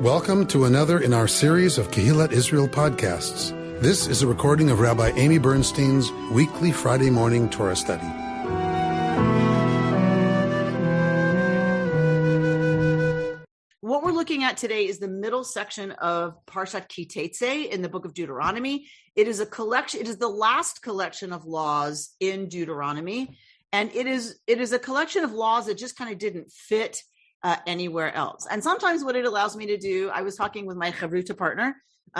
Welcome to another in our series of Kehillat Israel podcasts. This is a recording of Rabbi Amy Bernstein's weekly Friday morning Torah study. What we're looking at today is the middle section of Parshat Ki Tetze in the book of Deuteronomy. It is a collection. It is the last collection of laws in Deuteronomy, and it is a collection of laws that just kind of didn't fit anywhere else. And sometimes what it allows me to do, I was talking with my Chavruta partner.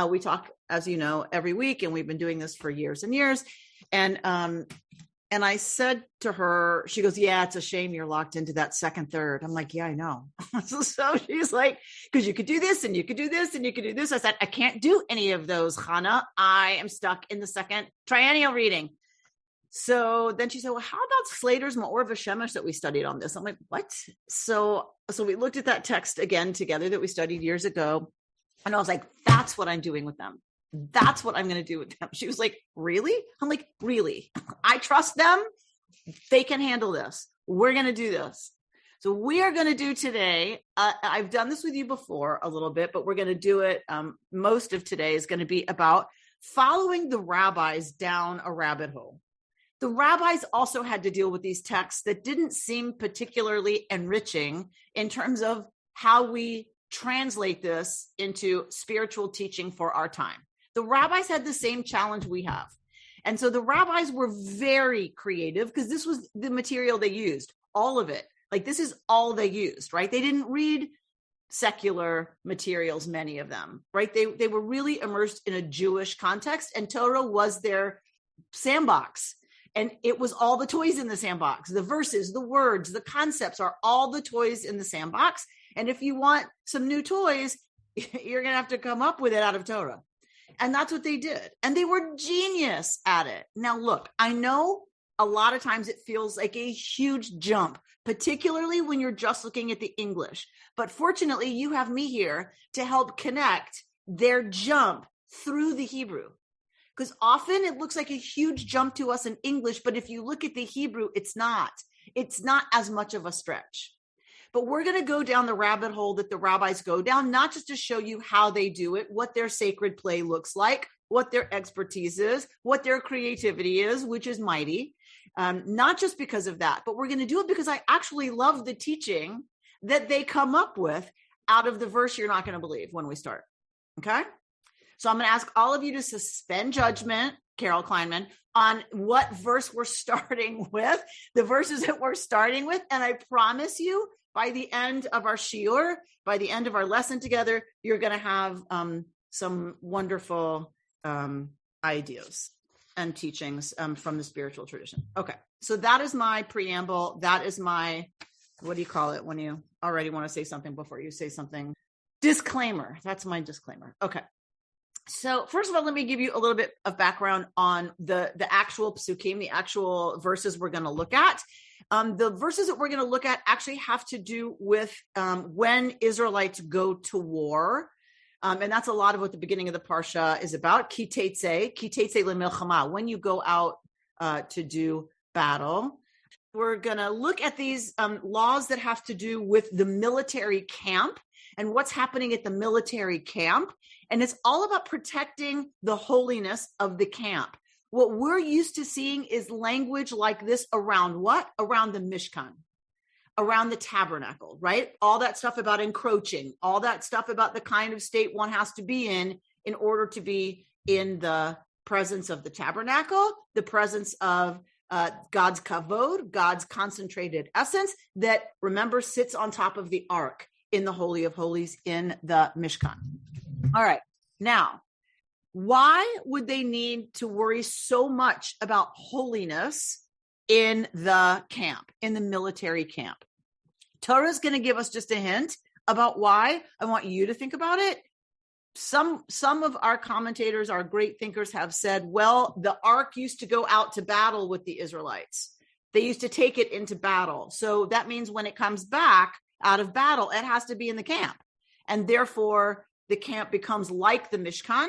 We talk, as you know, every week, and we've been doing this for years and years. And I said to her, she goes, "Yeah, it's a shame you're locked into that second, third." I'm like, "Yeah, I know." So she's like, "Because you could do this and you could do this and you could do this." I said, "I can't do any of those, Chana. I am stuck in the second triennial reading." So then she said, "Well, how about Slater's Ma'or V'Shemesh that we studied on this?" I'm like, "What?" So we looked at that text again together that we studied years ago. And I was like, "That's what I'm doing with them. That's what I'm going to do with them." She was like, "Really?" I'm like, "Really? I trust them. They can handle this. We're going to do this." So we are going to do today. I've done this with you before a little bit, but we're going to do it. Most of today is going to be about following the rabbis down a rabbit hole. The rabbis also had to deal with these texts that didn't seem particularly enriching in terms of how we translate this into spiritual teaching for our time. The rabbis had the same challenge we have. And so the rabbis were very creative because this was the material they used, all of it. Like this is all they used, right? They didn't read secular materials, many of them, right? They were really immersed in a Jewish context, and Torah was their sandbox. And it was all the toys in the sandbox. The verses, the words, the concepts are all the toys in the sandbox. And if you want some new toys, you're going to have to come up with it out of Torah. And that's what they did. And they were genius at it. Now, look, I know a lot of times it feels like a huge jump, particularly when you're just looking at the English. But fortunately, you have me here to help connect their jump through the Hebrew. Because often it looks like a huge jump to us in English, but if you look at the Hebrew, it's not as much of a stretch. But we're going to go down the rabbit hole that the rabbis go down, not just to show you how they do it, what their sacred play looks like, what their expertise is, what their creativity is, which is mighty. Not just because of that, but we're going to do it because I actually love the teaching that they come up with out of the verse you're not going to believe when we start. Okay? So I'm going to ask all of you to suspend judgment, Carol Kleinman, on what verse we're starting with, the verses that we're starting with. And I promise you, by the end of our shiur, by the end of our lesson together, you're going to have some wonderful ideas and teachings from the spiritual tradition. Okay, so that is my preamble. That is my, what do you call it when you already want to say something before you say something? Disclaimer. That's my disclaimer. Okay. So first of all, let me give you a little bit of background on the actual psukim, the actual verses we're going to look at. The verses that we're going to look at actually have to do with when Israelites go to war. And that's a lot of what the beginning of the Parsha is about. Ki tetze lemilchama, when you go out to do battle. We're going to look at these laws that have to do with the military camp and what's happening at the military camp. And it's all about protecting the holiness of the camp. What we're used to seeing is language like this around what? Around the Mishkan, around the tabernacle, right? All that stuff about encroaching, all that stuff about the kind of state one has to be in order to be in the presence of the tabernacle, the presence of God's kavod, God's concentrated essence that, remember, sits on top of the ark in the Holy of Holies in the Mishkan. All right. Now, why would they need to worry so much about holiness in the camp, in the military camp? Torah is going to give us just a hint about why. I want you to think about it. Some of our commentators, our great thinkers, have said, well, the ark used to go out to battle with the Israelites. They used to take it into battle. So that means when it comes back out of battle, it has to be in the camp. And therefore, the camp becomes like the Mishkan,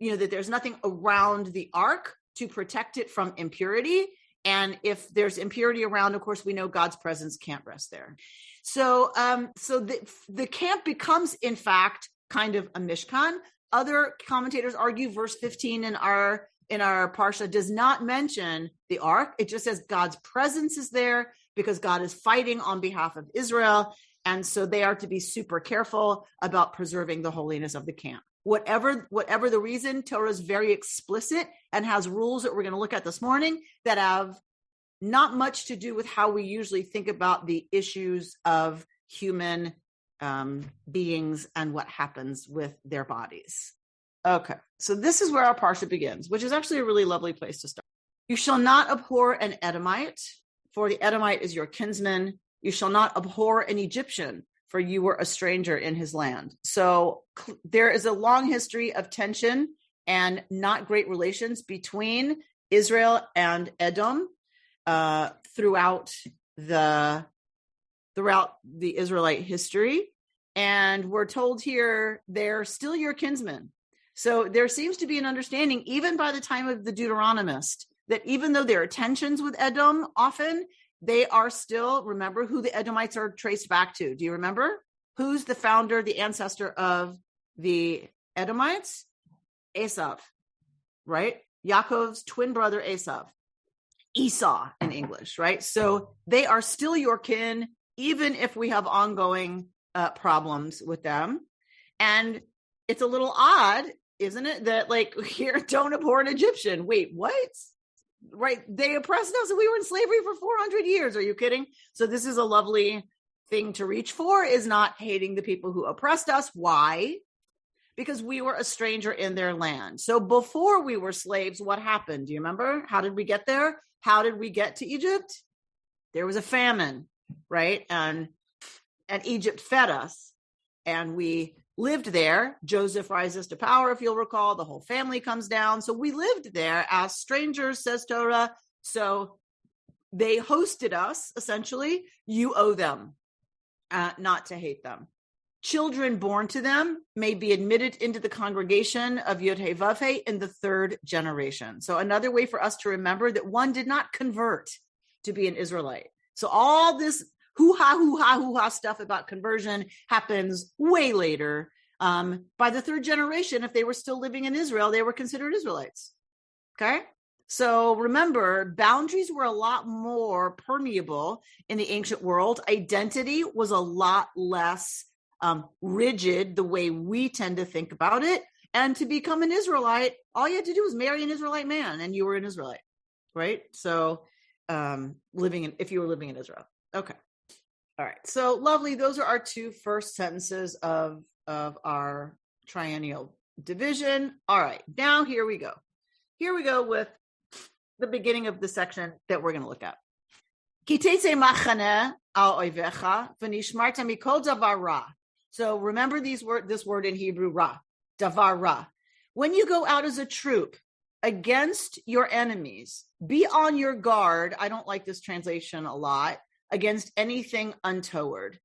that there's nothing around the ark to protect it from impurity. And if there's impurity around, of course, we know God's presence can't rest there. So the camp becomes, in fact, kind of a mishkan. Other commentators argue verse 15 in our parsha does not mention the ark. It just says God's presence is there because God is fighting on behalf of Israel. And so they are to be super careful about preserving the holiness of the camp. Whatever the reason, Torah is very explicit and has rules that we're going to look at this morning that have not much to do with how we usually think about the issues of human beings and what happens with their bodies. Okay, so this is where our parsha begins, which is actually a really lovely place to start. You shall not abhor an Edomite, for the Edomite is your kinsman. You shall not abhor an Egyptian, for you were a stranger in his land. So there is a long history of tension and not great relations between Israel and Edom throughout the Israelite history. And we're told here, they're still your kinsmen. So there seems to be an understanding, even by the time of the Deuteronomist, that even though there are tensions with Edom often, they are still, remember who the Edomites are traced back to. Do you remember? Who's the founder, the ancestor of the Edomites? Esav, right? Yaakov's twin brother Esav. Esau in English, right? So they are still your kin, even if we have ongoing problems with them. And it's a little odd, isn't it? That like here, don't abhor an Egyptian. Wait, what? Right? They oppressed us and we were in slavery for 400 years. Are you kidding? So this is a lovely thing to reach for, is not hating the people who oppressed us. Why? Because we were a stranger in their land. So before we were slaves, what happened? Do you remember? How did we get there? How did we get to Egypt? There was a famine, right? And Egypt fed us and we lived there. Joseph rises to power, if you'll recall. The whole family comes down. So we lived there as strangers, says Torah. So they hosted us, essentially. You owe them, not to hate them. Children born to them may be admitted into the congregation of Yod-Heh Vav-Heh in the third generation. So another way for us to remember that one did not convert to be an Israelite. So all this hoo-ha stuff about conversion happens way later. By the third generation, if they were still living in Israel, they were considered Israelites. Okay? So remember, boundaries were a lot more permeable in the ancient world. Identity was a lot less rigid the way we tend to think about it. And to become an Israelite, all you had to do was marry an Israelite man and you were an Israelite, right? So if you were living in Israel. Okay. All right. So lovely. Those are our two first sentences of our triennial division. All right. Now here we go. Here we go with the beginning of the section that we're going to look at. Ki tetze machane al oivecha v'nishmarta mikol davar ra. So remember this word in Hebrew, ra, davar ra. When you go out as a troop against your enemies, be on your guard. I don't like this translation a lot. Against anything untoward.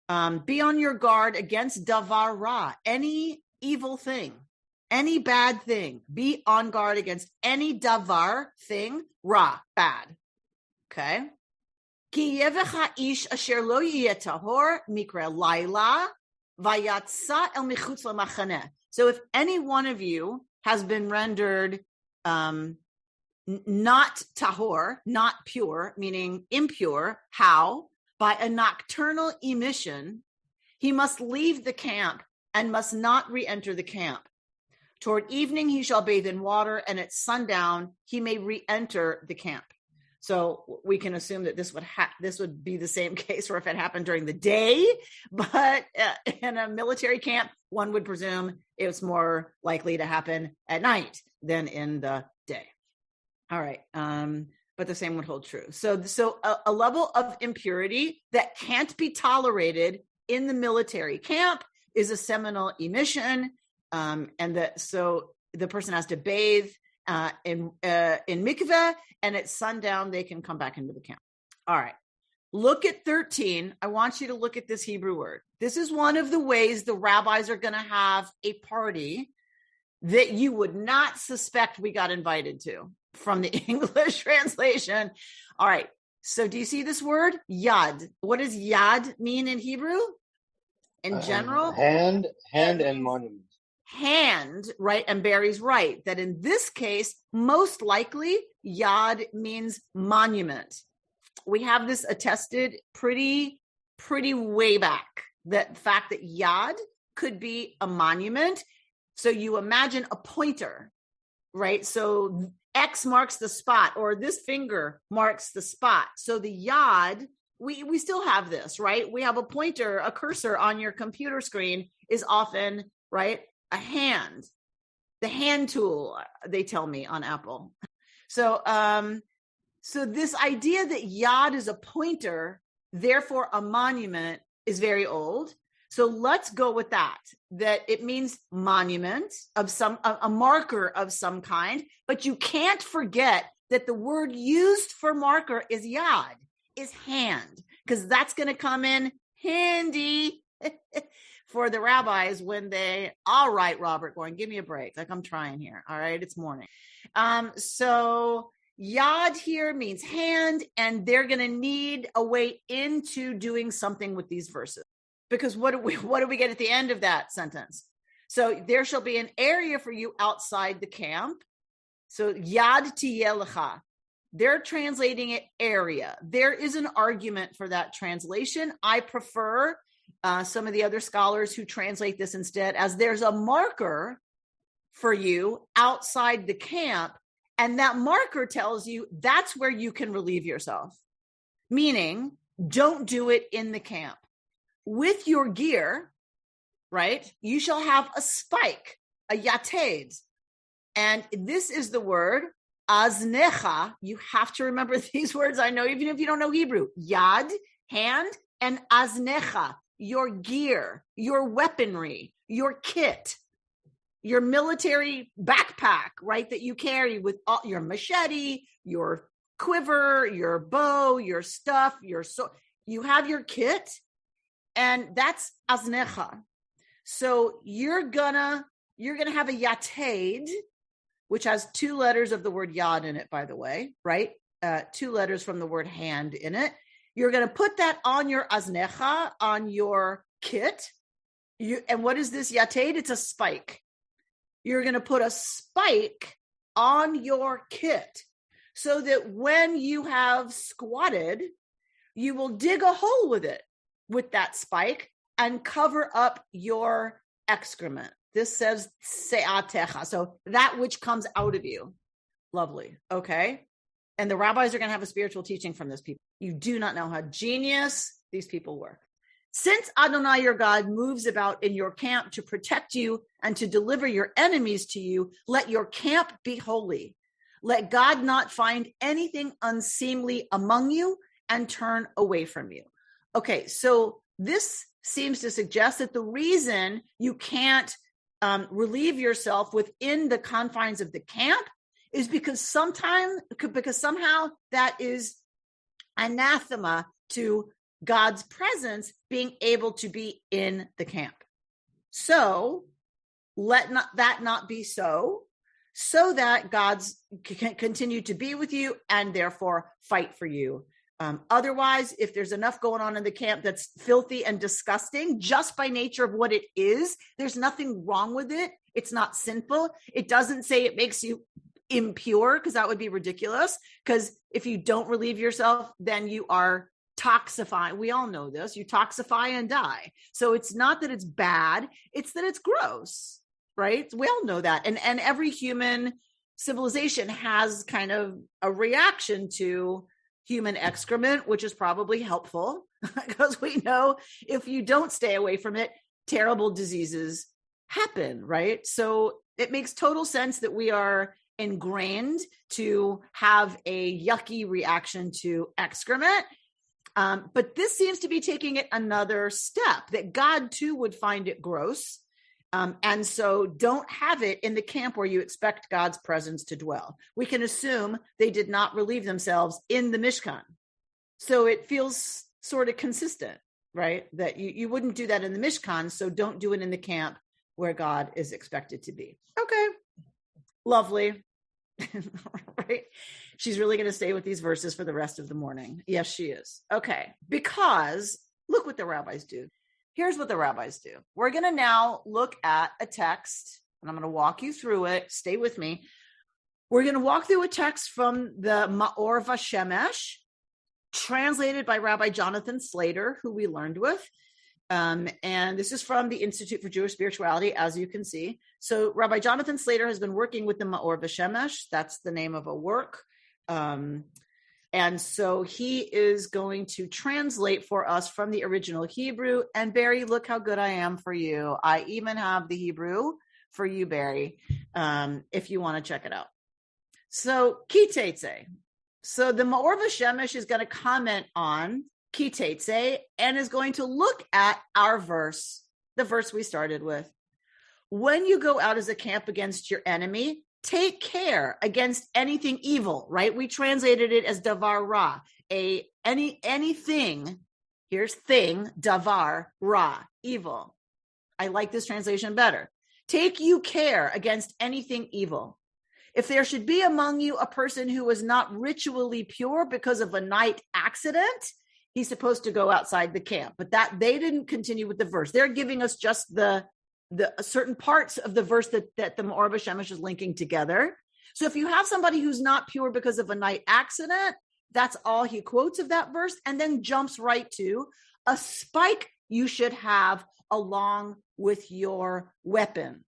Be on your guard against davar ra, any evil thing, any bad thing. Be on guard against any davar thing, ra, bad. Okay? Ki yevecha ish asher lo yeh tahor mikra laila vayatsa el michutz lamachaneh. So if any one of you has been rendered not tahor, not pure, meaning impure. How? By a nocturnal emission, he must leave the camp and must not re-enter the camp. Toward evening, he shall bathe in water, and at sundown, he may re-enter the camp. So we can assume that this would be the same case, or if it happened during the day, but in a military camp, one would presume it's more likely to happen at night than in the day. All right. But the same would hold true. So a level of impurity that can't be tolerated in the military camp is a seminal emission. So the person has to bathe in mikveh, and at sundown, they can come back into the camp. All right. Look at 13. I want you to look at this Hebrew word. This is one of the ways the rabbis are going to have a party that you would not suspect we got invited to. from the English translation. All right. So do you see this word? Yad. What does yad mean in Hebrew? In general? Hand and monument. Hand, right? And Barry's right, that in this case, most likely, yad means monument. We have this attested pretty way back, that fact that yad could be a monument. So you imagine a pointer, right? So X marks the spot, or this finger marks the spot. So the yad, we still have this, right? We have a pointer, a cursor on your computer screen is often, right, a hand, the hand tool, they tell me on Apple. So this idea that yad is a pointer, therefore a monument, is very old. So let's go with that it means monument of a marker of some kind, but you can't forget that the word used for marker is yad, is hand, because that's going to come in handy for the rabbis when they, all right, Robert, Gordon, give me a break. Like, I'm trying here. All right. It's morning. So yad here means hand, and they're going to need a way into doing something with these verses. Because what do we get at the end of that sentence? So there shall be an area for you outside the camp. So yad tiyeh lecha. They're translating it area. There is an argument for that translation. I prefer some of the other scholars who translate this instead as there's a marker for you outside the camp. And that marker tells you that's where you can relieve yourself. Meaning, don't do it in the camp. With your gear, right, you shall have a spike, a yated. And this is the word aznecha. You have to remember these words. I know, even if you don't know Hebrew. Yad, hand, and aznecha, your gear, your weaponry, your kit, your military backpack, right, that you carry with all your machete, your quiver, your bow, your stuff, your you have your kit. And that's aznecha. So you're gonna have a yated, which has 2 letters of the word yad in it, by the way, right? 2 letters from the word hand in it. You're gonna put that on your aznecha, on your kit. And what is this yated? It's a spike. You're gonna put a spike on your kit so that when you have squatted, you will dig a hole with it, with that spike, and cover up your excrement. This says se'atecha, so that which comes out of you. Lovely. Okay. And the rabbis are going to have a spiritual teaching from this people. You do not know how genius these people were. Since Adonai your God moves about in your camp to protect you and to deliver your enemies to you, let your camp be holy. Let God not find anything unseemly among you and turn away from you. Okay, so this seems to suggest that the reason you can't relieve yourself within the confines of the camp is because somehow that is anathema to God's presence being able to be in the camp. So let that not be so that God's can continue to be with you and therefore fight for you. Otherwise, if there's enough going on in the camp that's filthy and disgusting, just by nature of what it is, there's nothing wrong with it. It's not sinful. It doesn't say it makes you impure, because that would be ridiculous. Because if you don't relieve yourself, then you are toxifying. We all know this. You toxify and die. So it's not that it's bad. It's that it's gross, right? We all know that. And every human civilization has kind of a reaction to human excrement, which is probably helpful because we know if you don't stay away from it, terrible diseases happen, right? So it makes total sense that we are ingrained to have a yucky reaction to excrement. But this seems to be taking it another step, that God too would find it gross. And so don't have it in the camp where you expect God's presence to dwell. We can assume they did not relieve themselves in the Mishkan. So it feels sort of consistent, right? That you wouldn't do that in the Mishkan, so don't do it in the camp where God is expected to be. Okay, lovely. Right? She's really going to stay with these verses for the rest of the morning. Yes, she is. Okay. Because look what the rabbis do. Here's what the rabbis do. We're going to now look at a text, and I'm going to walk you through it. Stay with me. We're going to walk through a text from the Ma'or Vashemesh, translated by Rabbi Jonathan Slater, who we learned with. And this is from the Institute for Jewish Spirituality, as you can see. So Rabbi Jonathan Slater has been working with the Ma'or Vashemesh. That's the name of a work. And so he is going to translate for us from the original Hebrew. And Barry, look how good I am for you. I even have the Hebrew for you, Barry, if you want to check it out. So Ki Tetze. So the Ma'or Vashemesh is going to comment on Ki Tetze and is going to look at our verse, the verse we started with. When you go out as a camp against your enemy, take care against anything evil, right? We translated it as davar ra, anything. Here's thing, davar ra, evil. I like this translation better. Take you care against anything evil. If there should be among you a person who is not ritually pure because of a night accident, he's supposed to go outside the camp. But that they didn't continue with the verse. They're giving us just the certain parts of the verse that the Ma'or Vashemesh is linking together. So if you have somebody who's not pure because of a night accident, that's all he quotes of that verse, and then jumps right to a spike you should have along with your weapon.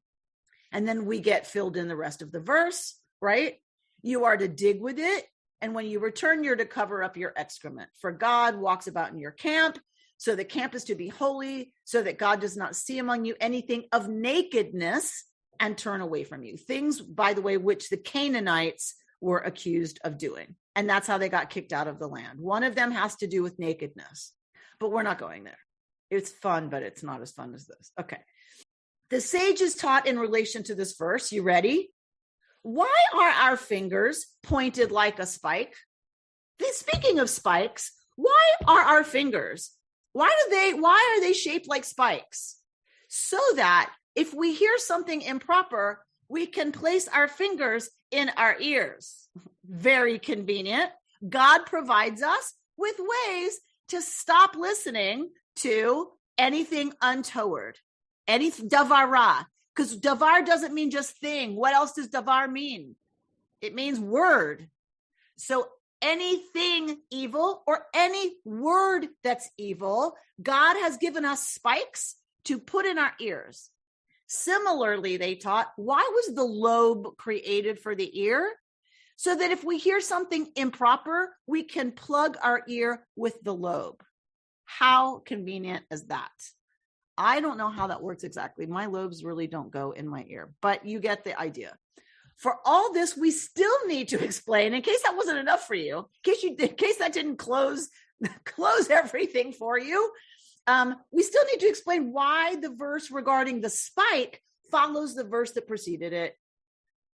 And then we get filled in the rest of the verse, right? You are to dig with it. And when you return, you're to cover up your excrement. For God walks about in your camp. So the camp is to be holy, so that God does not see among you anything of nakedness and turn away from you. Things, by the way, which the Canaanites were accused of doing. And that's how they got kicked out of the land. One of them has to do with nakedness, but we're not going there. It's fun, but it's not as fun as this. Okay. The sages taught in relation to this verse. You ready? Why are our fingers pointed like a spike? Speaking of spikes, why are our fingers? Why are they shaped like spikes? So that if we hear something improper, we can place our fingers in our ears. Very convenient. God provides us with ways to stop listening to anything untoward. Any davar ra, because davar doesn't mean just thing. What else does davar mean? It means word. So anything evil or any word that's evil, God has given us spikes to put in our ears. Similarly, they taught, why was the lobe created for the ear? So that if we hear something improper, we can plug our ear with the lobe. How convenient is that? I don't know how that works exactly. My lobes really don't go in my ear, but you get the idea. For all this, we still need to explain, in case that wasn't enough for you, in case that didn't close everything for you, we still need to explain why the verse regarding the spike follows the verse that preceded it.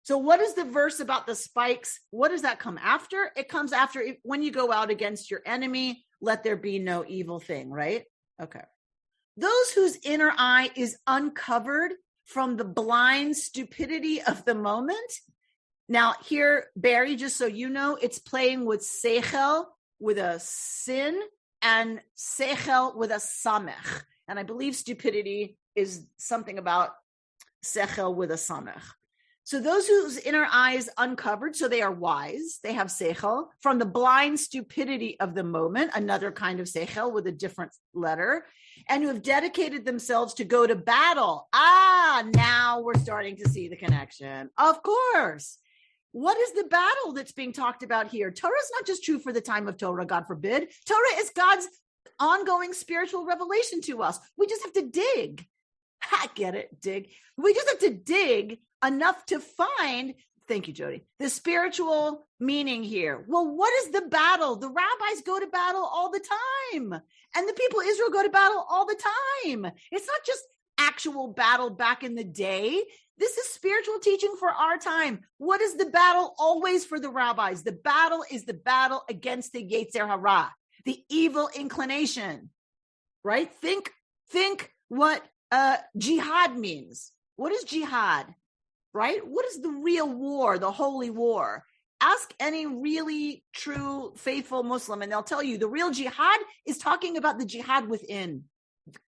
So what is the verse about the spikes? What does that come after? It comes after when you go out against your enemy, let there be no evil thing, right? Okay. Those whose inner eye is uncovered from the blind stupidity of the moment. Now here, Barry, just so you know, it's playing with seichel with a sin and seichel with a samech. And I believe stupidity is something about seichel with a samech. So those whose inner eye is uncovered, so they are wise, they have seichel, from the blind stupidity of the moment, another kind of seichel with a different letter, and who have dedicated themselves to go to battle. Now we're starting to see the connection. Of course. What is the battle that's being talked about here? Torah is not just true for the time of Torah, God forbid. Torah is God's ongoing spiritual revelation to us. We just have to dig. Get it? Dig. We just have to dig enough to find, thank you, Jody, the spiritual meaning here. Well, what is the battle? The rabbis go to battle all the time. And the people of Israel go to battle all the time. It's not just actual battle back in the day. This is spiritual teaching for our time. What is the battle always for the rabbis? The battle is the battle against the Yetzer Hara, the evil inclination, right? Think what jihad means. What is jihad, right? What is the real war, the holy war? Ask any really true, faithful Muslim, and they'll tell you the real jihad is talking about the jihad within,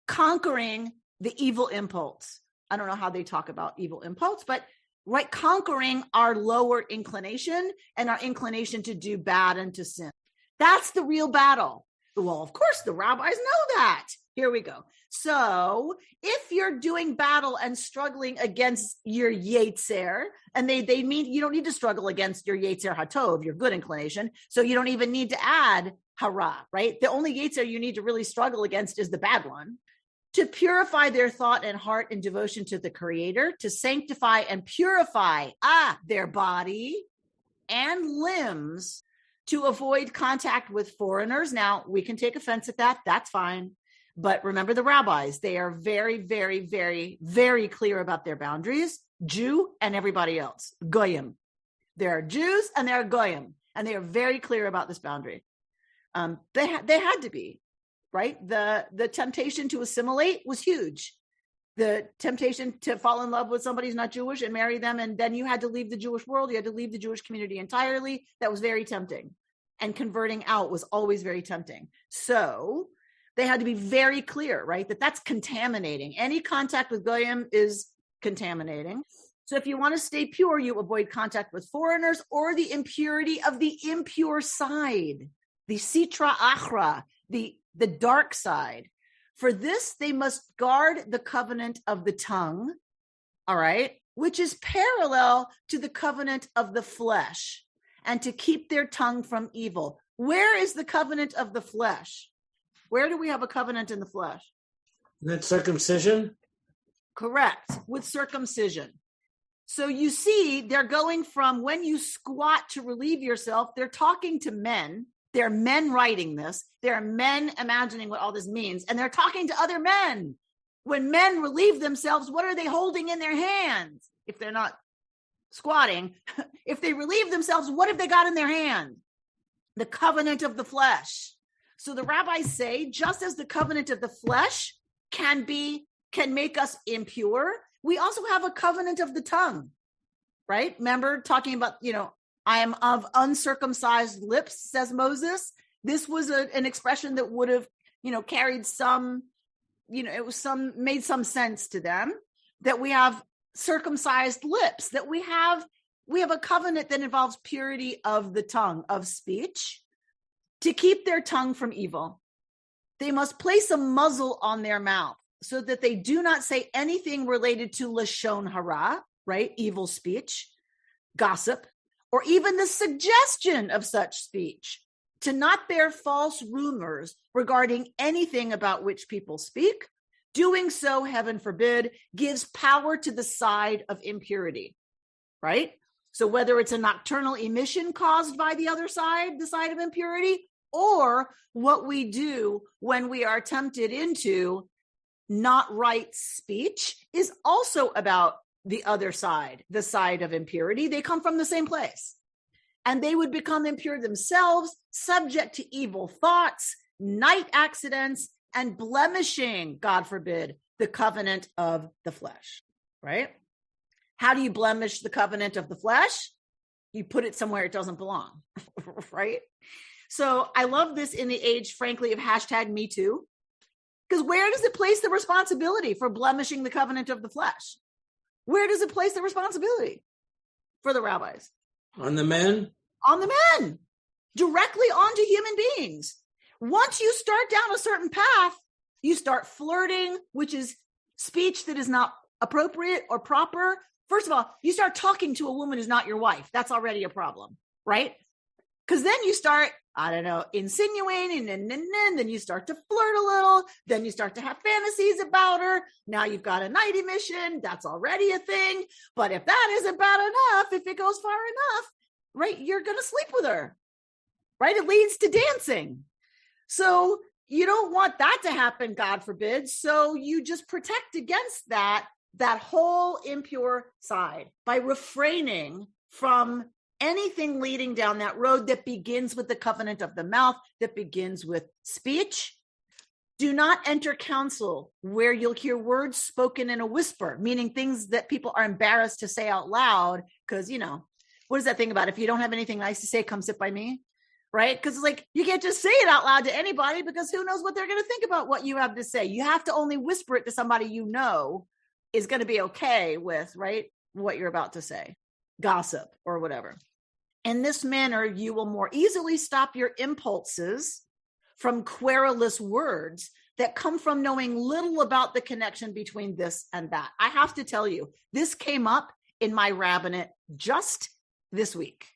conquering the evil impulse. I don't know how they talk about evil impulse, but right, conquering our lower inclination and our inclination to do bad and to sin. That's the real battle. Well, of course, the rabbis know that. Here we go. So if you're doing battle and struggling against your Yetzer, and they mean you don't need to struggle against your Yetzer Hatov, your good inclination, so you don't even need to add Hara, right? The only Yetzer you need to really struggle against is the bad one. To purify their thought and heart in devotion to the Creator, to sanctify and purify their body and limbs, to avoid contact with foreigners. Now, we can take offense at that. That's fine. But remember the rabbis, they are very, very, very, very clear about their boundaries, Jew and everybody else, Goyim. There are Jews and there are Goyim, and they are very clear about this boundary. They had to be, right? The temptation to assimilate was huge. The temptation to fall in love with somebody who's not Jewish and marry them, and then you had to leave the Jewish world, you had to leave the Jewish community entirely. That was very tempting. And converting out was always very tempting. So they had to be very clear, right? That's contaminating. Any contact with Goyim is contaminating. So if you want to stay pure, you avoid contact with foreigners or the impurity of the impure side, the Sitra Achra, the dark side. For this, they must guard the covenant of the tongue, all right, which is parallel to the covenant of the flesh, and to keep their tongue from evil. Where is the covenant of the flesh? Where do we have a covenant in the flesh? That circumcision? Correct, with circumcision. So you see, they're going from when you squat to relieve yourself, they're talking to men. There are men writing this. There are men imagining what all this means. And they're talking to other men. When men relieve themselves, what are they holding in their hands? If they're not squatting, if they relieve themselves, what have they got in their hand? The covenant of the flesh. So the rabbis say, just as the covenant of the flesh can make us impure, we also have a covenant of the tongue, right? Remember talking about, I am of uncircumcised lips, says Moses. This was an expression that would have, carried some, made some sense to them, that we have circumcised lips, that we have a covenant that involves purity of the tongue, of speech, to keep their tongue from evil. They must place a muzzle on their mouth so that they do not say anything related to Lashon Hara, right? Evil speech, gossip, or even the suggestion of such speech, to not bear false rumors regarding anything about which people speak. Doing so, heaven forbid, gives power to the side of impurity, right? So whether it's a nocturnal emission caused by the other side, the side of impurity, or what we do when we are tempted into not right speech is also about the other side, the side of impurity. They come from the same place. And they would become impure themselves, subject to evil thoughts, night accidents, and blemishing, God forbid, the covenant of the flesh, right? How do you blemish the covenant of the flesh? You put it somewhere it doesn't belong, right? So I love this in the age, frankly, of #MeToo, because where does it place the responsibility for blemishing the covenant of the flesh? Where does it place the responsibility for the rabbis? On the men? On the men, directly onto human beings. Once you start down a certain path, you start flirting, which is speech that is not appropriate or proper. First of all, you start talking to a woman who's not your wife. That's already a problem, right? Because then you start, insinuating, and then you start to flirt a little. Then you start to have fantasies about her. Now you've got a night emission. That's already a thing. But if that isn't bad enough, if it goes far enough, right, you're going to sleep with her, right? It leads to dancing. So you don't want that to happen, God forbid. So you just protect against that whole impure side by refraining from anything leading down that road that begins with the covenant of the mouth, that begins with speech. Do not enter council where you'll hear words spoken in a whisper, meaning things that people are embarrassed to say out loud. Because, what is that thing about if you don't have anything nice to say, come sit by me, right? Because you can't just say it out loud to anybody because who knows what they're going to think about what you have to say. You have to only whisper it to somebody is going to be okay with, right, what you're about to say, gossip or whatever. In this manner, you will more easily stop your impulses from querulous words that come from knowing little about the connection between this and that. I have to tell you, this came up in my rabbinate just this week.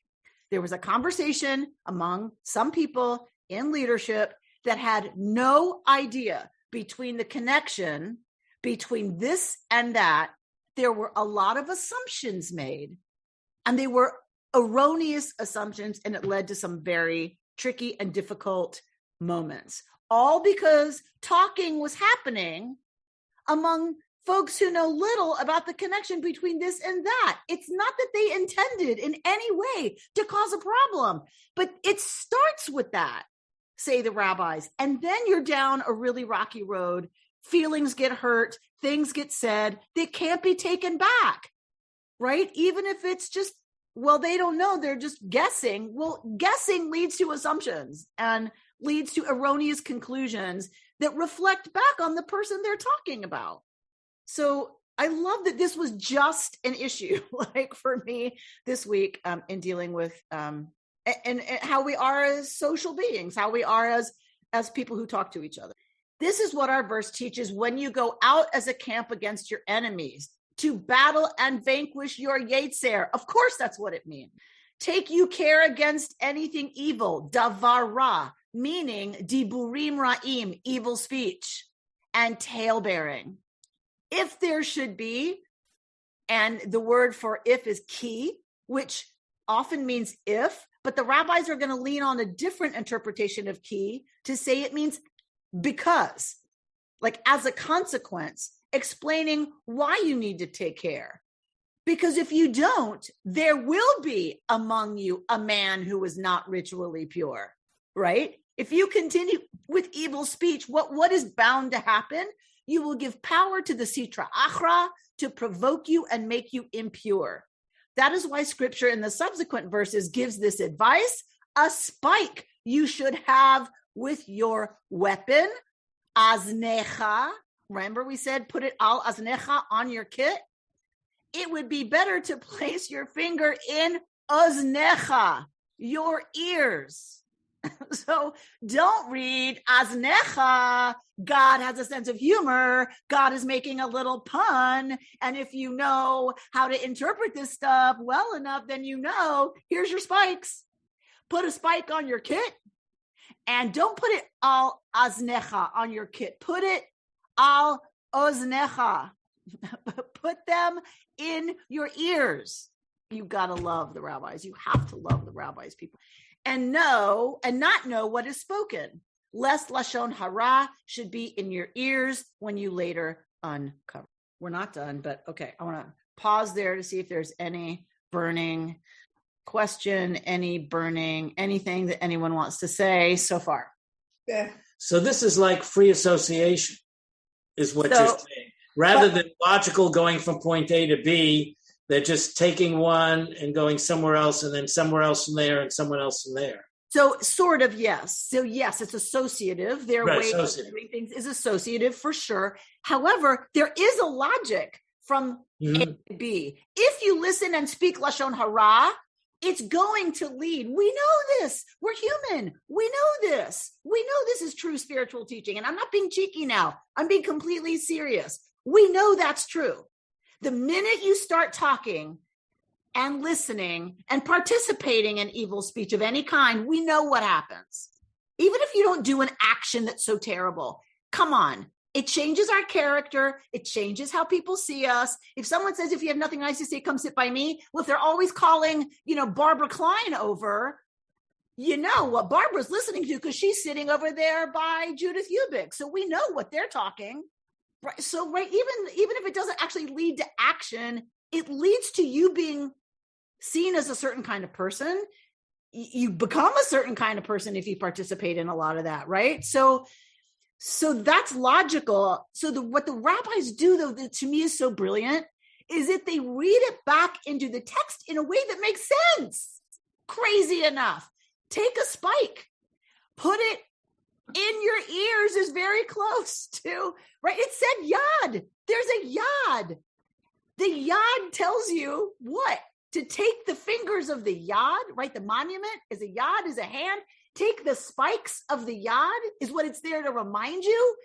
There was a conversation among some people in leadership that had no idea between the connection between this and that. There were a lot of assumptions made, and they were erroneous assumptions, and it led to some very tricky and difficult moments, all because talking was happening among folks who know little about the connection between this and that. It's not that they intended in any way to cause a problem, but it starts with that, say the rabbis, and then you're down a really rocky road. Feelings get hurt, things get said, they can't be taken back, right? Even if it's just, they don't know, they're just guessing. Well, guessing leads to assumptions and leads to erroneous conclusions that reflect back on the person they're talking about. So I love that this was just an issue, for me this week in dealing with and how we are as social beings, how we are as people who talk to each other. This is what our verse teaches: when you go out as a camp against your enemies to battle and vanquish your yetzer. Of course, that's what it means. Take you care against anything evil, davar ra, meaning diburim ra'im, evil speech, and tale-bearing. If there should be, and the word for if is ki, which often means if, but the rabbis are going to lean on a different interpretation of ki to say it means because, as a consequence, explaining why you need to take care. Because if you don't, there will be among you a man who is not ritually pure, right? If you continue with evil speech, what is bound to happen? You will give power to the sitra achra to provoke you and make you impure. That is why scripture in the subsequent verses gives this advice: a spike you should have with your weapon, aznecha. Remember we said put it al aznecha on your kit? It would be better to place your finger in oznecha, your ears. So don't read aznecha. God has a sense of humor. God is making a little pun. And if you know how to interpret this stuff well enough, then here's your spikes. Put a spike on your kit, and don't put it al aznecha on your kit. Put it al oznecha. Put them in your ears. You got to love the rabbis. You have to love the rabbis, people. And not know what is spoken, lest lashon hara should be in your ears when you later uncover. We're not done, but okay. I want to pause there to see if there's any burning question, anything that anyone wants to say so far. Yeah. So this is like free association, is what you're saying. Rather than logical going from point A to B, they're just taking one and going somewhere else, and then somewhere else from there, and someone else from there. So sort of, yes. So yes, it's associative. Their way of doing things is associative for sure. However, there is a logic from A to B. If you listen and speak lashon hara, it's going to lead. We know this. We're human. We know this. We know this is true spiritual teaching. And I'm not being cheeky now. I'm being completely serious. We know that's true. The minute you start talking and listening and participating in evil speech of any kind, we know what happens. Even if you don't do an action that's so terrible, come on. It changes our character. It changes how people see us. If someone says, if you have nothing nice to say, come sit by me. Well, if they're always calling, Barbara Klein over, you know what Barbara's listening to because she's sitting over there by Judith Ubik. So we know what they're talking. Right. So, right, even if it doesn't actually lead to action, it leads to you being seen as a certain kind of person. You become a certain kind of person if you participate in a lot of that, right? So So that's logical. So what the rabbis do, though, that to me is so brilliant, is that they read it back into the text in a way that makes sense. Crazy enough. Take a spike, put it in your ears is very close to, right? It said yad. There's a yad. The yad tells you what? To take the fingers of the yad, right? The monument is a yad, is a hand. Take the spikes of the yad is what it's there to remind you,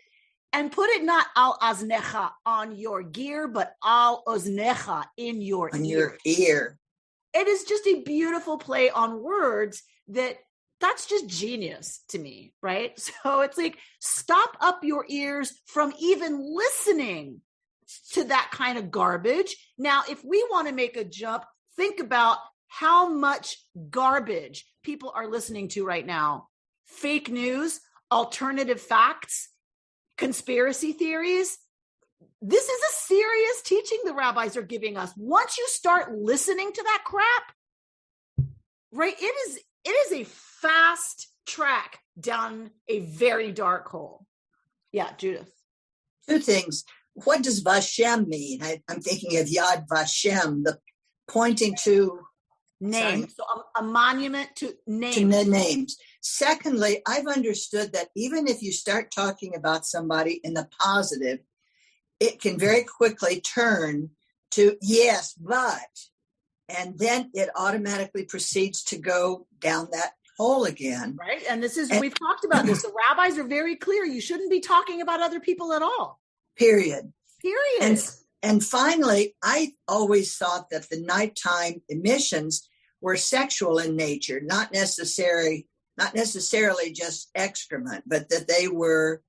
and put it not al aznecha on your gear, but al oznecha in your ear. Your ear. It is just a beautiful play on words that's just genius to me, right? So it's like, stop up your ears from even listening to that kind of garbage. Now, if we want to make a jump, think about how much garbage people are listening to right now. Fake news, alternative facts, conspiracy theories. This is a serious teaching the rabbis are giving us. Once you start listening to that crap, right, it is a fast track down a very dark hole. Yeah, Judith. Two things. What does Vashem mean? I'm thinking of Yad Vashem, the pointing to names. So a monument to names. To the names. Secondly, I've understood that even if you start talking about somebody in the positive, it can very quickly turn to yes, but, and then it automatically proceeds to go down that hole again. Right. And we've talked about this. The rabbis are very clear. You shouldn't be talking about other people at all. Period. Period. And finally, I always thought that the nighttime emissions were sexual in nature, not necessarily just excrement, but that they were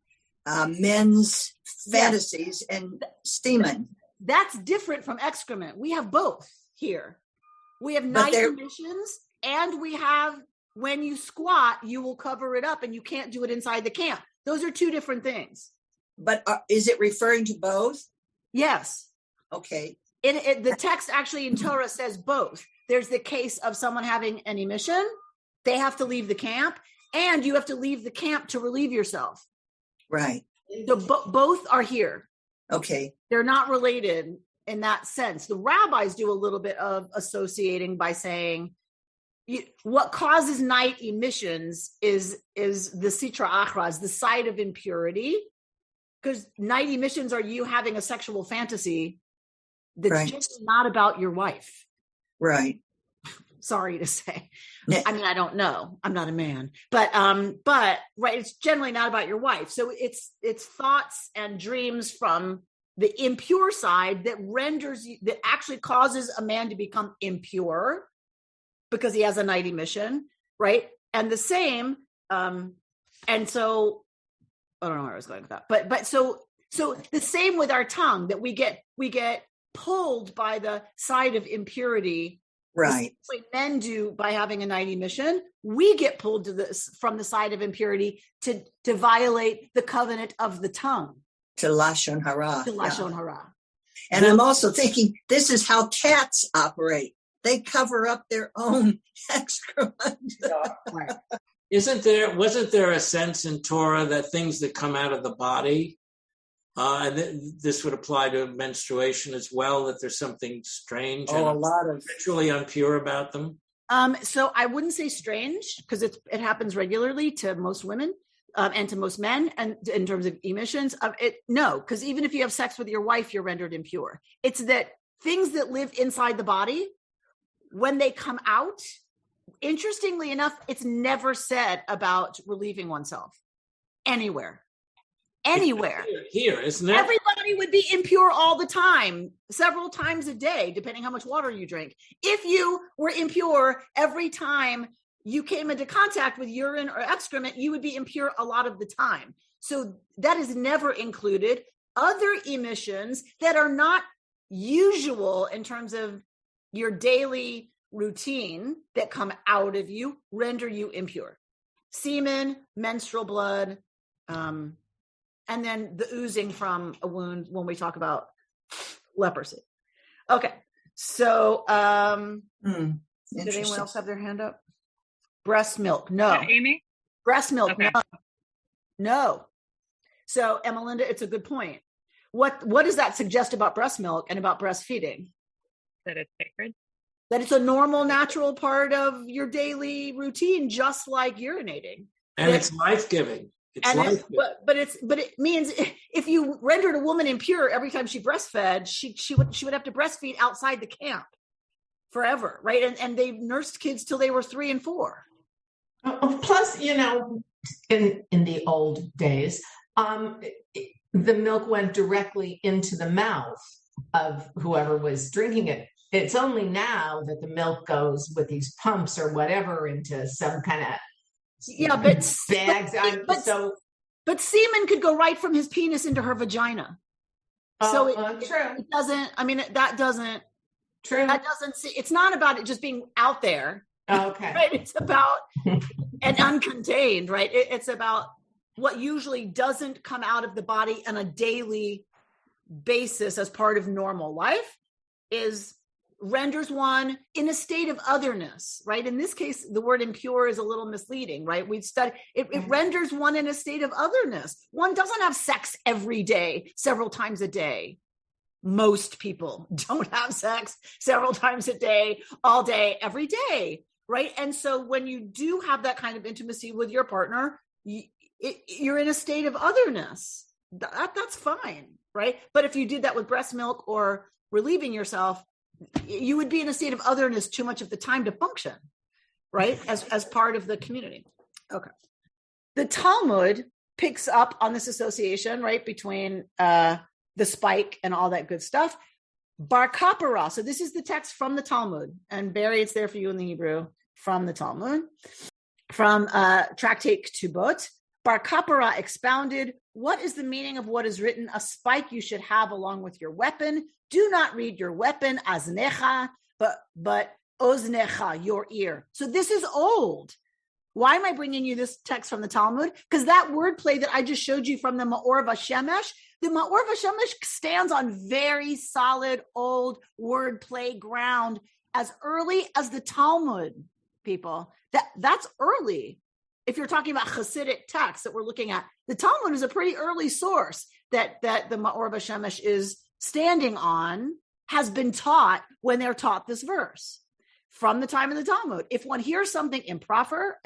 men's fantasies and steaming. That's different from excrement. We have both here. We have night emissions, and we have when you squat, you will cover it up, and you can't do it inside the camp. Those are two different things. But is it referring to both? Yes. Okay. The text actually in Torah says both. There's the case of someone having an emission. They have to leave the camp, and you have to leave the camp to relieve yourself. Right. So both are here. Okay. They're not related in that sense. The rabbis do a little bit of associating by saying what causes night emissions is the sitra achra, the side of impurity. Because night emissions are you having a sexual fantasy that's just not about your wife. Right. Sorry to say. I mean, I don't know. I'm not a man. But right, it's generally not about your wife. So it's thoughts and dreams from the impure side that actually causes a man to become impure because he has a night emission, right? And the same, and so I don't know where I was going with that, but so the same with our tongue, that we get pulled by the side of impurity, right? Like men do by having a night emission. We get pulled from the side of impurity to violate the covenant of the tongue, to lashon hara. To lashon hara. And I'm also thinking this is how cats operate. They cover up their own excrement. Right. Wasn't there a sense in Torah that things that come out of the body, and this would apply to menstruation as well, that there's something strange and a lot of ritually impure about them? So I wouldn't say strange, because it happens regularly to most women and to most men, and in terms of emissions. No, because even if you have sex with your wife, you're rendered impure. It's that things that live inside the body, when they come out, interestingly enough, it's never said about relieving oneself anywhere. Here, isn't it? Everybody would be impure all the time, several times a day, depending how much water you drink. If you were impure every time you came into contact with urine or excrement, you would be impure a lot of the time. So that is never included. Other emissions that are not usual in terms of your daily routine that come out of you render you impure. Semen, menstrual blood, and then the oozing from a wound when we talk about leprosy. Okay. So did anyone else have their hand up? Breast milk, no. Amy? Breast milk, okay. no. So, Emmelinda, it's a good point. What does that suggest about breast milk and about breastfeeding? That it's sacred. That it's a normal, natural part of your daily routine, just like urinating. And it's life-giving. But it means if you rendered a woman impure every time she breastfed, she would have to breastfeed outside the camp forever, right? And they nursed kids till they were 3 and 4. Plus, in the old days, the milk went directly into the mouth of whoever was drinking it. It's only now that the milk goes with these pumps or whatever into some kind of bags. But semen could go right from his penis into her vagina. So it doesn't. I mean, that doesn't. True. That doesn't. It's not about it just being out there. Okay. Right. It's about and uncontained. Right. It's about what usually doesn't come out of the body on a daily basis as part of normal life renders one in a state of otherness, right? In this case, the word impure is a little misleading, right? We've studied it renders one in a state of otherness. One doesn't have sex every day, several times a day. Most people don't have sex several times a day, all day, every day, right? And so when you do have that kind of intimacy with your partner, you're in a state of otherness. That's fine, right? But if you did that with breast milk or relieving yourself, you would be in a state of otherness too much of the time to function, right? As part of the community. Okay. The Talmud picks up on this association, right, between the spike and all that good stuff. Bar kapara. So this is the text from the Talmud, and Barry, it's there for you in the Hebrew from the Talmud, from Tractate Ketubot. Bar kapara expounded, what is the meaning of what is written? A spike you should have along with your weapon. Do not read your weapon, aznecha, but oznecha, your ear. So this is old. Why am I bringing you this text from the Talmud? Because that wordplay that I just showed you from the Ma'or Vashemesh, the Ma'or Vashemesh stands on very solid old wordplay ground as early as the Talmud, people. That's early. If you're talking about Hasidic texts that we're looking at, the Talmud is a pretty early source that the Ma'or Vashemesh is standing on, has been taught when they're taught this verse from the time of the Talmud. If one hears something improper,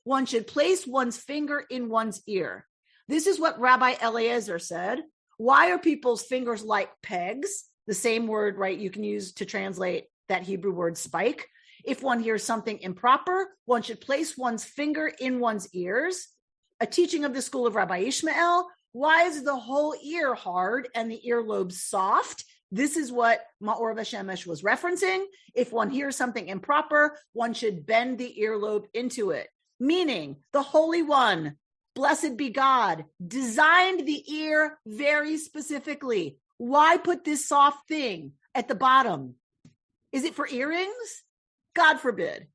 one should place one's finger in one's ear. This is what Rabbi Eliezer said. Why are people's fingers like pegs? The same word, right, you can use to translate that Hebrew word spike. If one hears something improper, one should place one's finger in one's ears. A teaching of the school of Rabbi Ishmael. Why is the whole ear hard and the earlobe soft? This is what Ma'or Vashemesh was referencing. If one hears something improper, one should bend the earlobe into it. Meaning, the Holy One, blessed be God, designed the ear very specifically. Why put this soft thing at the bottom? Is it for earrings? God forbid.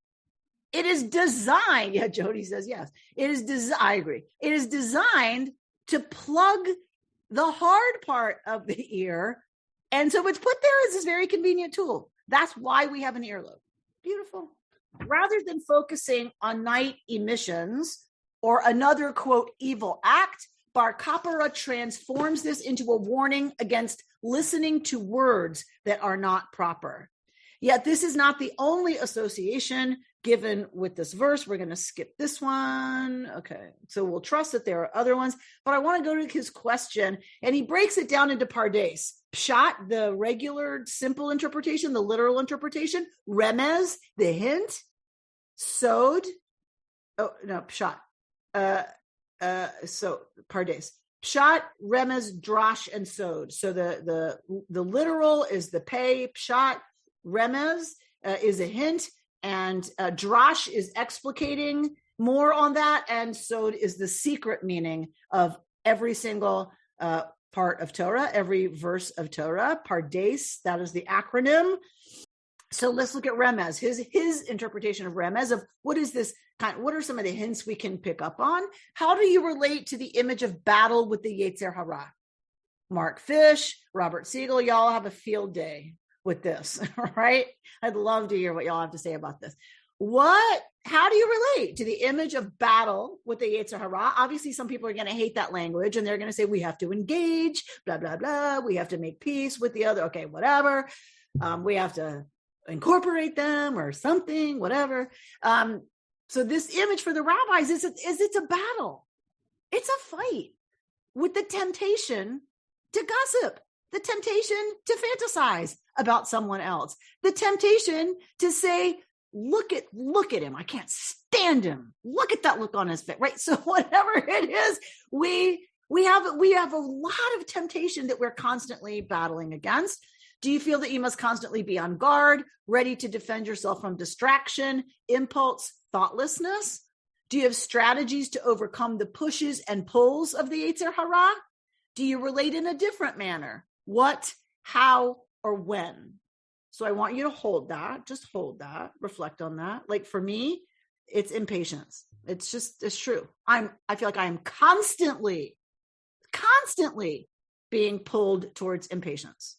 It is designed. Yeah, Jody says yes. It is I agree. It is designed to plug the hard part of the ear. And so it's put there as this very convenient tool. That's why we have an earlobe. Beautiful. Rather than focusing on night emissions or another, quote, evil act, Bar Kapara transforms this into a warning against listening to words that are not proper. Yet this is not the only association given with this verse. We're going to skip this one. Okay, so we'll trust that there are other ones, but I want to go to his question, and he breaks it down into pardes. Pshat, the regular simple interpretation, the literal interpretation. Remez, the hint. Sod. Oh, no, pshat. So pardes. Pshat, remez, drash, and sod. So the literal is the pay. Pshat, remez is a hint, and drash is explicating more on that, and sod is the secret meaning of every single part of Torah, every verse of Torah. Pardes, that is the acronym. So let's look at remez, his interpretation of remez, of what is this kind, what are some of the hints we can pick up on? How do you relate to the image of battle with the Yetzer Hara? Mark Fish, Robert Siegel, y'all have a field day with this, right? I'd love to hear what y'all have to say about this. how do you relate to the image of battle with the Yetzer Hara? Obviously, some people are going to hate that language and they're going to say, we have to engage, blah, blah, blah. We have to make peace with the other. Okay, whatever. We have to incorporate them or something, whatever. So this image for the rabbis is it's a battle. It's a fight with the temptation to gossip, the temptation to fantasize about someone else, the temptation to say, look at him. I can't stand him. Look at that look on his face, right? So whatever it is, we have a lot of temptation that we're constantly battling against. Do you feel that you must constantly be on guard, ready to defend yourself from distraction, impulse, thoughtlessness? Do you have strategies to overcome the pushes and pulls of the Yetzer Hara? Do you relate in a different manner? What, how, or when? So I want you to hold that, reflect on that. Like for me, it's impatience. It's true. I feel like I am constantly being pulled towards impatience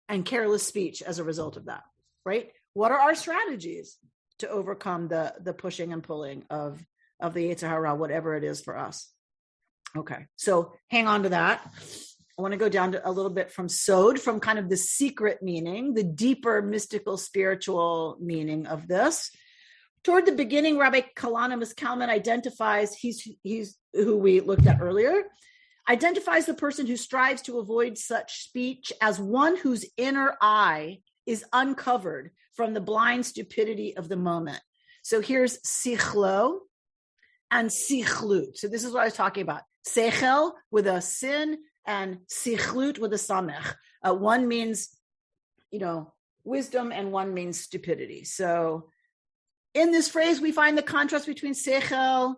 and careless speech as a result of that, right? What are our strategies to overcome the pushing and pulling of the Yetzer Hara, whatever it is for us? Okay, so hang on to that. I want to go down to a little bit from Sod, from kind of the secret meaning, the deeper mystical spiritual meaning of this. Toward the beginning, Rabbi Kalanimus Kalman identifies, he's who we looked at earlier, identifies the person who strives to avoid such speech as one whose inner eye is uncovered from the blind stupidity of the moment. So here's sichlo and sichlut. So this is what I was talking about. Sechel with a sin and sichlut with a samech. One means, wisdom, and one means stupidity. So in this phrase, we find the contrast between sechel,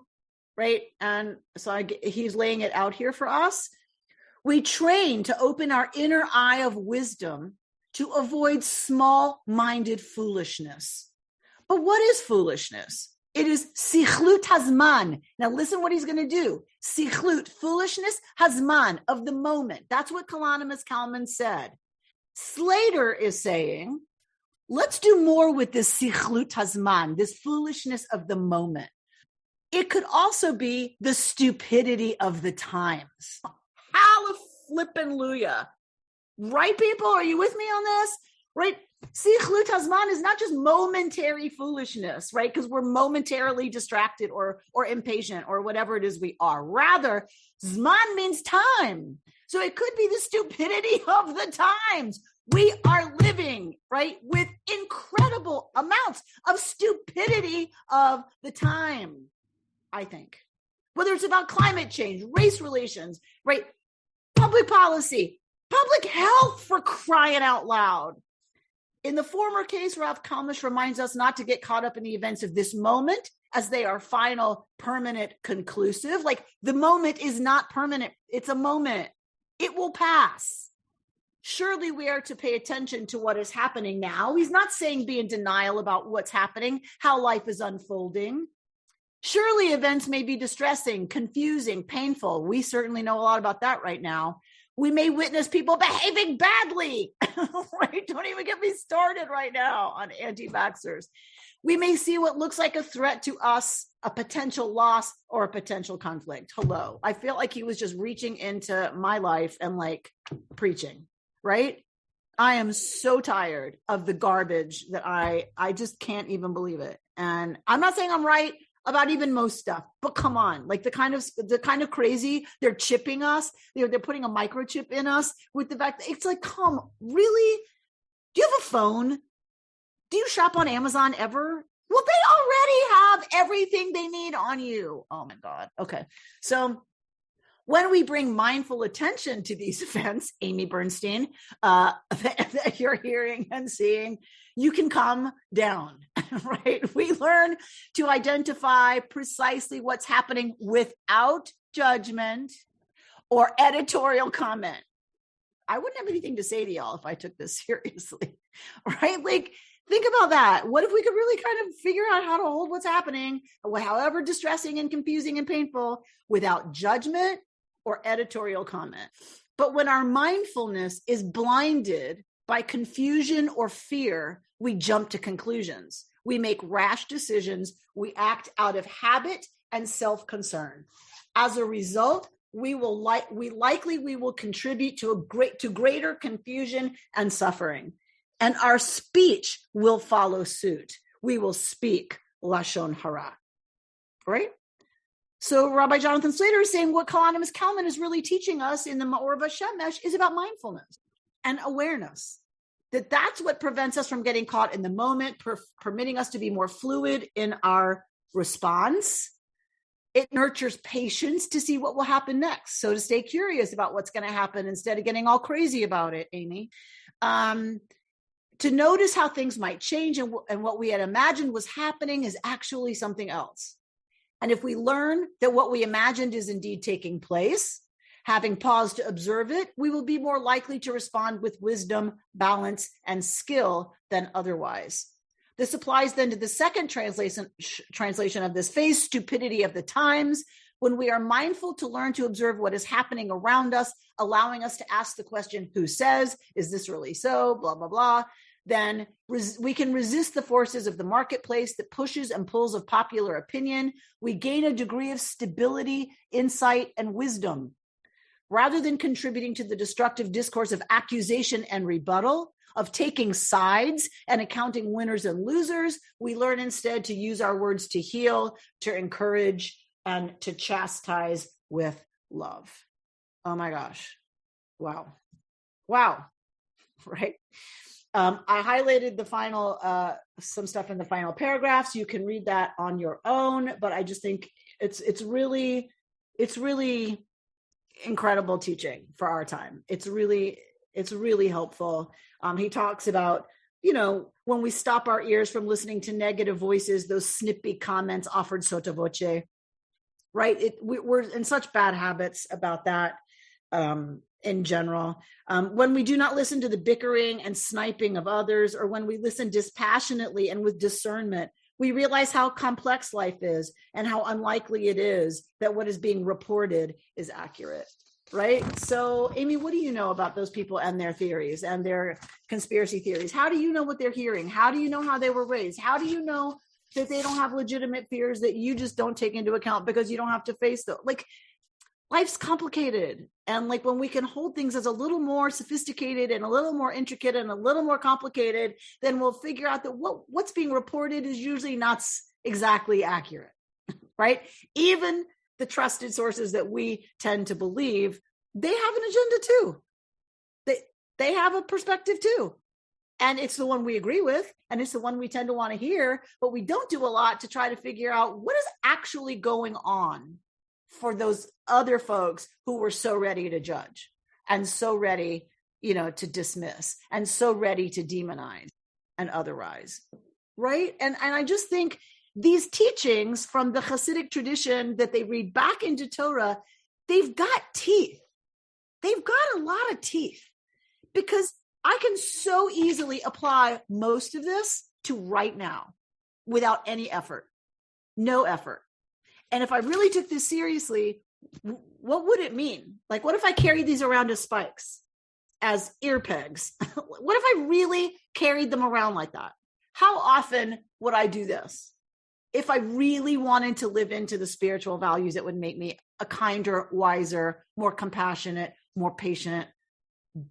right? And so he's laying it out here for us. We train to open our inner eye of wisdom to avoid small-minded foolishness. But what is foolishness? It is sichlut hazman. Now listen what he's going to do. Sichlut, foolishness, hazman, of the moment. That's what Kalanimus Kalman said. Slater is saying, let's do more with this sichlut hazman, this foolishness of the moment. It could also be the stupidity of the times. Hallelujah. Right, people? Are you with me on this? Right? Sichlut hazman is not just momentary foolishness, right? Because we're momentarily distracted or impatient or whatever it is we are. Rather, zman means time. So it could be the stupidity of the times. We are living, right, with incredible amounts of stupidity of the time, I think. Whether it's about climate change, race relations, right, public policy, public health, for crying out loud. In the former case, Rav Kalmish reminds us not to get caught up in the events of this moment as they are final, permanent, conclusive. Like the moment is not permanent. It's a moment. It will pass. Surely we are to pay attention to what is happening now. He's not saying be in denial about what's happening, how life is unfolding. Surely events may be distressing, confusing, painful. We certainly know a lot about that right now. We may witness people behaving badly, right? Don't even get me started right now on anti-vaxxers. We may see what looks like a threat to us, a potential loss, or a potential conflict. Hello. I feel like he was just reaching into my life and like preaching, right? I am so tired of the garbage that I just can't even believe it. And I'm not saying I'm right about even most stuff, but come on, like the kind of crazy, they're chipping us, they're putting a microchip in us with the fact that it's like, come, really? Do you have a phone? Do you shop on Amazon ever? Well, they already have everything they need on you. Oh my God. Okay. So when we bring mindful attention to these events, Amy Bernstein, that you're hearing and seeing, you can calm down, right? We learn to identify precisely what's happening without judgment or editorial comment. I wouldn't have anything to say to y'all if I took this seriously, right? Like, think about that. What if we could really kind of figure out how to hold what's happening, however distressing and confusing and painful, without judgment or editorial comment? But when our mindfulness is blinded by confusion or fear, we jump to conclusions. We make rash decisions. We act out of habit and self-concern. As a result, we will contribute to greater confusion and suffering. And our speech will follow suit. We will speak Lashon Hara. Right? So Rabbi Jonathan Slater is saying what Kalanimus Kalman is really teaching us in the Ma'or V'Shemesh is about mindfulness and awareness. That's what prevents us from getting caught in the moment, permitting us to be more fluid in our response. It nurtures patience to see what will happen next. So to stay curious about what's going to happen instead of getting all crazy about it, Amy. To notice how things might change and what we had imagined was happening is actually something else. And if we learn that what we imagined is indeed taking place, having paused to observe it, we will be more likely to respond with wisdom, balance, and skill than otherwise. This applies then to the second translation of this phase, stupidity of the times, when we are mindful to learn to observe what is happening around us, allowing us to ask the question, who says, is this really so, blah, blah, blah. Then we can resist the forces of the marketplace that pushes and pulls of popular opinion. We gain a degree of stability, insight, and wisdom. Rather than contributing to the destructive discourse of accusation and rebuttal, of taking sides and accounting winners and losers, we learn instead to use our words to heal, to encourage, and to chastise with love. Oh my gosh. Wow. Right? I highlighted the final, some stuff in the final paragraphs. You can read that on your own, but I just think it's really incredible teaching for our time. It's really helpful. He talks about, when we stop our ears from listening to negative voices, those snippy comments offered sotto voce, right? We're in such bad habits about that. In general, when we do not listen to the bickering and sniping of others, or when we listen dispassionately and with discernment, we realize how complex life is and how unlikely it is that what is being reported is accurate, right? So, Amy, what do you know about those people and their theories and their conspiracy theories? How do you know what they're hearing? How do you know how they were raised? How do you know that they don't have legitimate fears that you just don't take into account because you don't have to face them? Life's complicated. And when we can hold things as a little more sophisticated and a little more intricate and a little more complicated, then we'll figure out that what's being reported is usually not exactly accurate, right? Even the trusted sources that we tend to believe, they have an agenda too. They have a perspective too. And it's the one we agree with, and it's the one we tend to want to hear, but we don't do a lot to try to figure out what is actually going on for those other folks who were so ready to judge and so ready, to dismiss and so ready to demonize and otherize, right? And I just think these teachings from the Hasidic tradition that they read back into Torah, they've got teeth. They've got a lot of teeth, because I can so easily apply most of this to right now without any effort, no effort. And if I really took this seriously, what would it mean? What if I carried these around as spikes, as ear pegs? What if I really carried them around like that? How often would I do this if I really wanted to live into the spiritual values that would make me a kinder, wiser, more compassionate, more patient,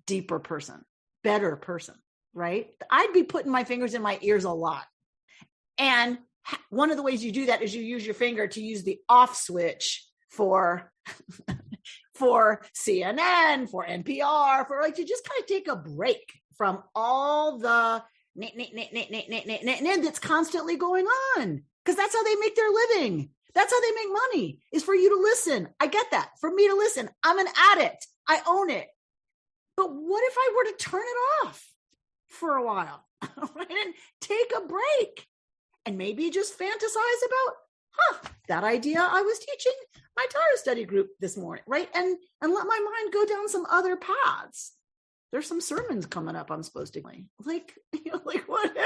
deeper person, better person, right? I'd be putting my fingers in my ears a lot. And one of the ways you do that is you use your finger to use the off switch for CNN, for NPR, to just kind of take a break from all the that's constantly going on, because that's how they make their living. That's how they make money, is for you to listen. I get that. For me to listen. I'm an addict. I own it. But what if I were to turn it off for a while, right? And take a break? And maybe just fantasize about, that idea I was teaching my Torah study group this morning, right? And let my mind go down some other paths. There's some sermons coming up I'm supposed to what?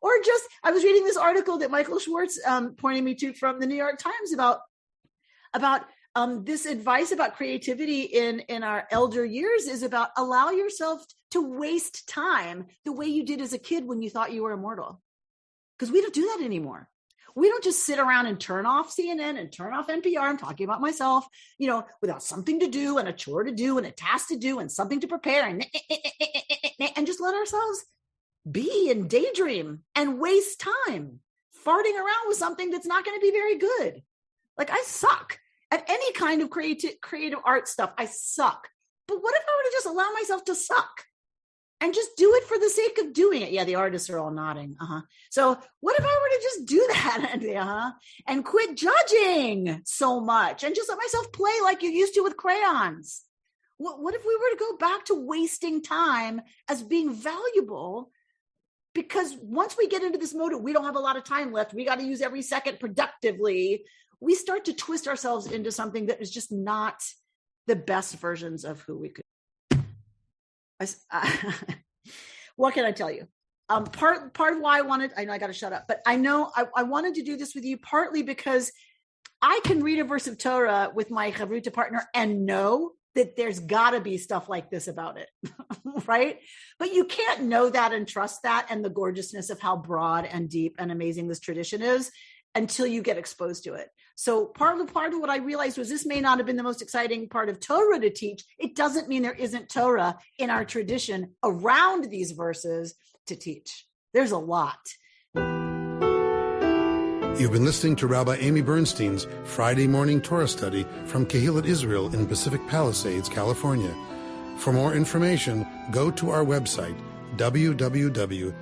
Or just, I was reading this article that Michael Schwartz pointed me to from the New York Times about this advice about creativity in our elder years is about allow yourself to waste time the way you did as a kid when you thought you were immortal. because we don't do that anymore. We don't just sit around and turn off CNN and turn off NPR. I'm talking about myself, without something to do and a chore to do and a task to do and something to prepare and just let ourselves be and daydream and waste time farting around with something that's not going to be very good. Like, I suck at any kind of creative art stuff. I suck. But what if I were to just allow myself to suck and just do it for the sake of doing it? Yeah, the artists are all nodding. So what if I were to just do that and quit judging so much and just let myself play like you used to with crayons? What if we were to go back to wasting time as being valuable? Because once we get into this mode, we don't have a lot of time left. We got to use every second productively. We start to twist ourselves into something that is just not the best versions of who we could. What can I tell you? Part of why I know I got to shut up, but I know I wanted to do this with you partly because I can read a verse of Torah with my chavruta partner and know that there's got to be stuff like this about it, right? But you can't know that and trust that and the gorgeousness of how broad and deep and amazing this tradition is until you get exposed to it. So part of what I realized was this may not have been the most exciting part of Torah to teach. It doesn't mean there isn't Torah in our tradition around these verses to teach. There's a lot. You've been listening to Rabbi Amy Bernstein's Friday morning Torah study from Kehillat Israel in Pacific Palisades, California. For more information, go to our website, www.ourki.org.